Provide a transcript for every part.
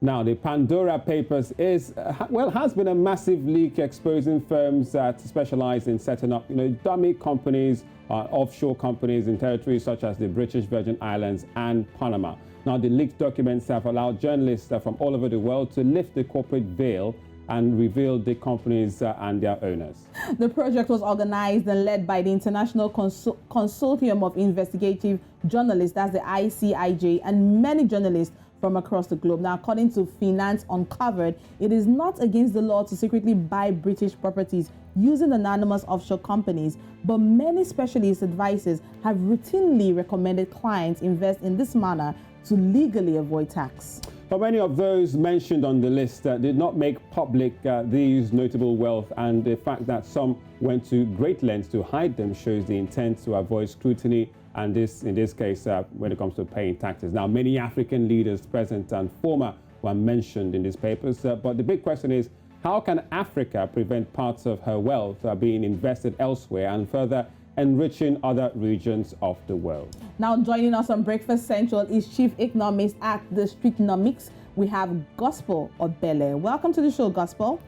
Now, the Pandora Papers has been a massive leak exposing firms that specialize in setting up, dummy companies, offshore companies in territories such as the British Virgin Islands and Panama. Now, the leaked documents have allowed journalists from all over the world to lift the corporate veil and reveal the companies and their owners. The project was organized and led by the International Consortium of Investigative Journalists, that's the ICIJ, and many journalists from across the globe. Now, according to Finance Uncovered, it is not against the law to secretly buy British properties using anonymous offshore companies, but many specialist advisors have routinely recommended clients invest in this manner to legally avoid tax. But many of those mentioned on the list did not make public these notable wealth, and the fact that some went to great lengths to hide them shows the intent to avoid scrutiny, and in this case, when it comes to paying taxes. Now, many African leaders, present and former, were mentioned in these papers, but the big question is, how can Africa prevent parts of her wealth being invested elsewhere and further enriching other regions of the world? Now, joining us on Breakfast Central is Chief Economist at the Streetnomics. We have Gospel Obele. Welcome to the show, Gospel.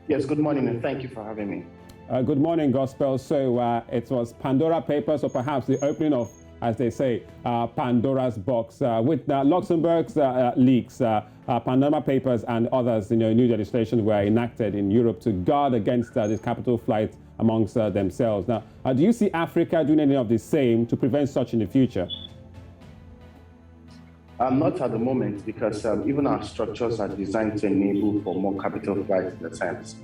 Yes, good morning, and thank you for having me. Good morning, Gospel. So it was Pandora Papers, or perhaps the opening of, as they say, Pandora's box with Luxembourg's leaks, Panama Papers and others. New legislation were enacted in Europe to guard against this capital flight amongst themselves. Now, do you see Africa doing any of the same to prevent such in the future? Not at the moment, because even our structures are designed to enable for more capital flight in the sense.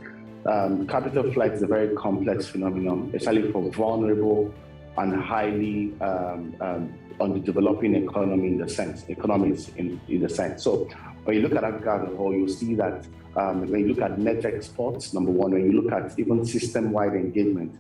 Capital flight is a very complex phenomenon, especially for vulnerable and highly underdeveloping economies in the sense. So when you look at Africa as a whole, you'll see that when you look at net exports, number one, when you look at even system-wide engagement,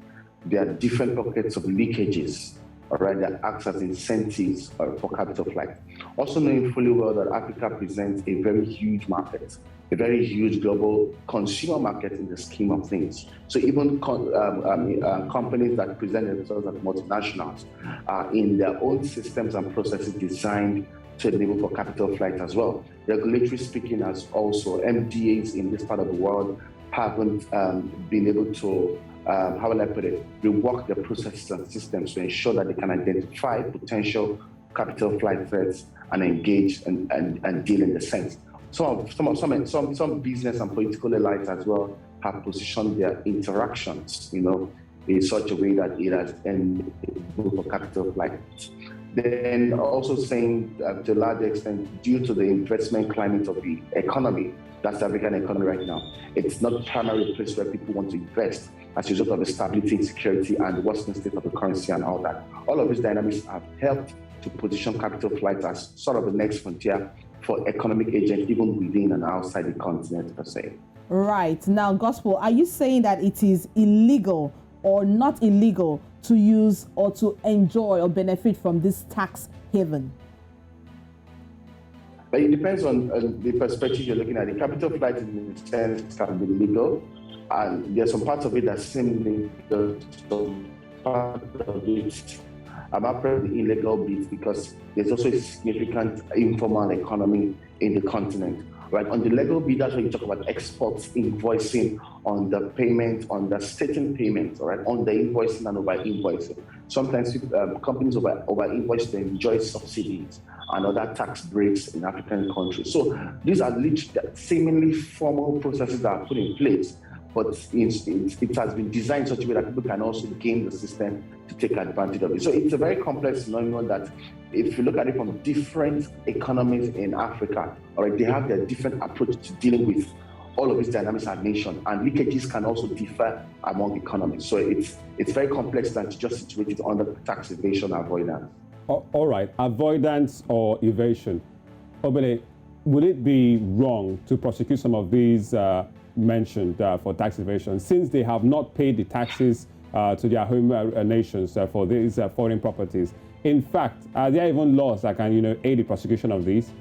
there are different pockets of leakages, all right, that acts as incentives for capital flight. Also knowing fully well that Africa presents a very huge market, a very huge global consumer market in the scheme of things. So even companies that present themselves as multinationals are in their own systems and processes designed to enable for capital flight as well. Regulatory speaking, as also MDAs in this part of the world haven't been able to, how will I put it, rework their processes and systems to ensure that they can identify potential capital flight threats and engage and deal in the sense. Some business and political elites as well have positioned their interactions, in such a way that it has enabled for capital flight. Then also saying to a large extent, due to the investment climate of the economy, that's the African economy right now, it's not primarily a place where people want to invest as a result of the stability, insecurity, and the worsening state of the currency and all that. All of these dynamics have helped to position capital flight as sort of the next frontier for economic agents, even within and outside the continent per se. Right. Now, Gospel, are you saying that it is illegal or not illegal to use or to enjoy or benefit from this tax haven? But it depends on the perspective you're looking at. The capital flight in a sense can be legal, and there's some parts of it that seem legal, some part of it I'm afraid the illegal bit, because there's also a significant informal economy in the continent. Right, on the legal bit, that's when you talk about exports, invoicing, on the payment, on the stating payments, all right, on the invoicing and over invoicing. Sometimes companies over invoice to enjoy subsidies and other tax breaks in African countries. So these are seemingly formal processes that are put in place, but it has been designed in such a way that people can also game the system to take advantage of it. So it's a very complex phenomenon that, if you look at it from different economies in Africa, all right, they have their different approach to dealing with all of these dynamics I mentioned, and leakages can also differ among economies. So it's very complex than to just situate it under tax evasion or avoidance. All right, avoidance or evasion. Obele, would it be wrong to prosecute some of these mentioned for tax evasion, since they have not paid the taxes to their home nations for these foreign properties? In fact, are there even laws that can, aid the prosecution of these?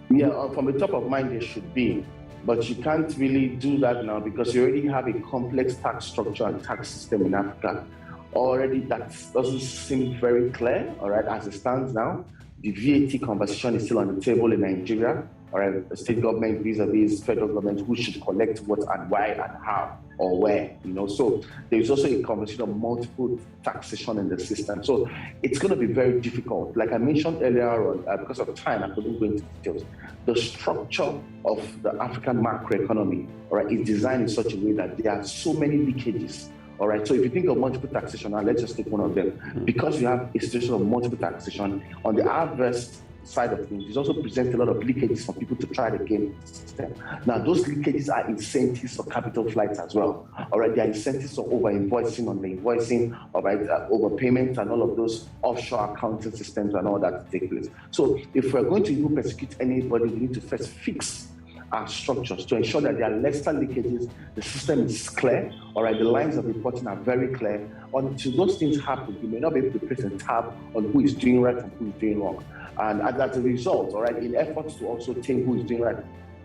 Yeah, from the top of mind, there should be, but you can't really do that now because you already have a complex tax structure and tax system in Africa. Already, that doesn't seem very clear, all right, as it stands now. The VAT conversation is still on the table in Nigeria. All right, the state government vis-a-vis federal government, who should collect what and why and how or where, So there's also a conversation of multiple taxation in the system. So it's going to be very difficult. Like I mentioned earlier on, because of time, I couldn't go into details. The structure of the African macroeconomy, all right, is designed in such a way that there are so many leakages. All right, so if you think of multiple taxation, now let's just take one of them. Because you have a situation of multiple taxation, on the adverse side of things, it also presents a lot of leakages for people to try the game system. Now, those leakages are incentives for capital flights as well. All right, there are incentives for over-invoicing, under-invoicing, all right, overpayments and all of those offshore accounting systems and all that take place. So if we're going to even persecute anybody, we need to first fix our structures to ensure that there are lesser leakages, the system is clear, all right, the lines of reporting are very clear. Until those things happen, you may not be able to place a tab on who is doing right and who is doing wrong. And as a result, all right, in efforts to also think who is doing right,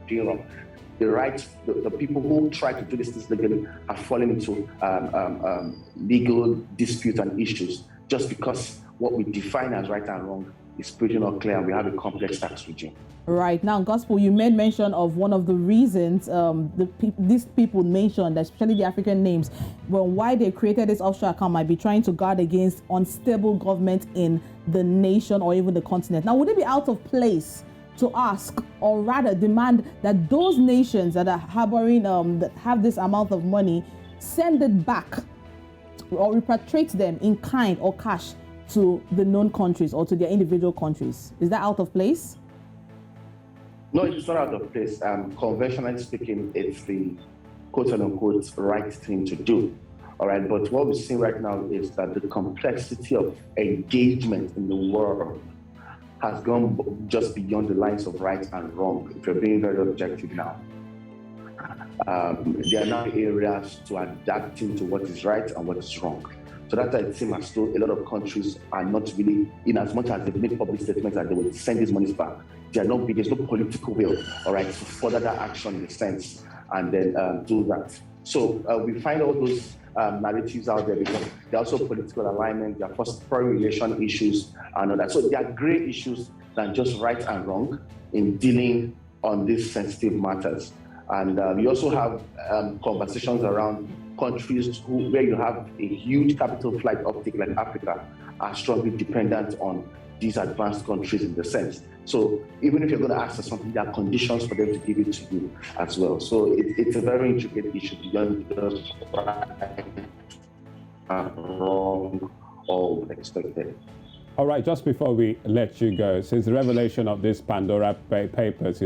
doing wrong, the people who try to do this legally are falling into legal disputes and issues just because what we define as right and wrong is pretty not clear, and we have a complex tax regime. Right. Now, Gospel, you made mention of one of the reasons these people mentioned, especially the African names, why they created this offshore account might be trying to guard against unstable government in the nation or even the continent. Now, would it be out of place to ask, or rather demand, that those nations that are harboring, that have this amount of money, send it back or repatriate them in kind or cash to the known countries or to their individual countries? Is that out of place? No, it's not out of place. Conventionally speaking, it's the quote-unquote right thing to do. All right, but what we're seeing right now is that the complexity of engagement in the world has gone just beyond the lines of right and wrong, if you're being very objective now. There are now areas to adapting to what is right and what is wrong. So that's why it seems as though a lot of countries are not really, in as much as they've made public statements that they will send these monies back, there's no political will, all right, to further that action in a sense and then do that. So we find all those narratives out there because there are also political alignment, there are foreign relation issues and all that. So there are gray issues than just right and wrong in dealing on these sensitive matters. And we also have conversations around countries where you have a huge capital flight uptake, like Africa, are strongly dependent on these advanced countries in the sense. So even if you're going to ask for something, there are conditions for them to give it to you as well. So it's a very intricate issue beyond just right and wrong or expected. All right, just before we let you go, since the revelation of this Pandora papers,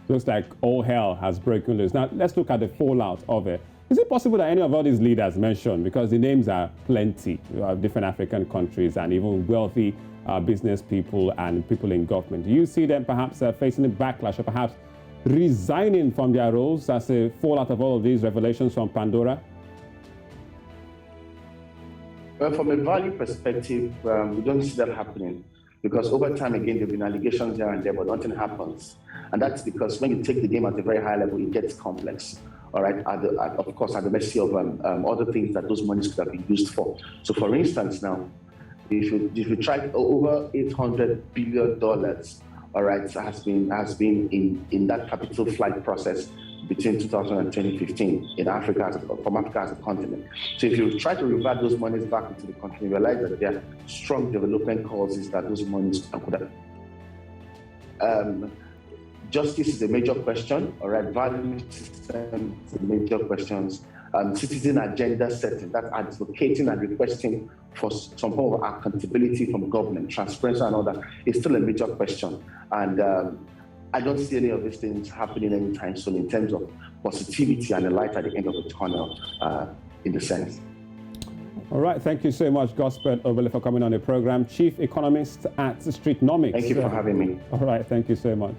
looks like all hell has broken loose. Now, let's look at the fallout of it. Is it possible that any of all these leaders mentioned, because the names are plenty, different African countries and even wealthy business people and people in government, do you see them perhaps facing a backlash or perhaps resigning from their roles as a fallout of all of these revelations from Pandora? Well, from a value perspective, we don't see that happening because over time, again, there have been allegations here and there, but nothing happens. And that's because when you take the game at a very high level, it gets complex. All right, of course, at the mercy of other things that those monies could have been used for. So, for instance, now, if you try over $800 billion, all right, has been in that capital flight process between 2000 and 2015 in Africa, from Africa as a continent. So if you try to revert those monies back into the country, you realize that there are strong development causes that those monies could have. Justice is a major question, all right, value system is a major question. Citizen agenda setting, that's advocating and requesting for some form of accountability from government, transparency and all that, is still a major question. And I don't see any of these things happening anytime soon in terms of positivity and a light at the end of the tunnel in the sense. All right, thank you so much, Gospel Obele, for coming on the program. Chief Economist at Streetnomics. Thank you for having me. All right, thank you so much.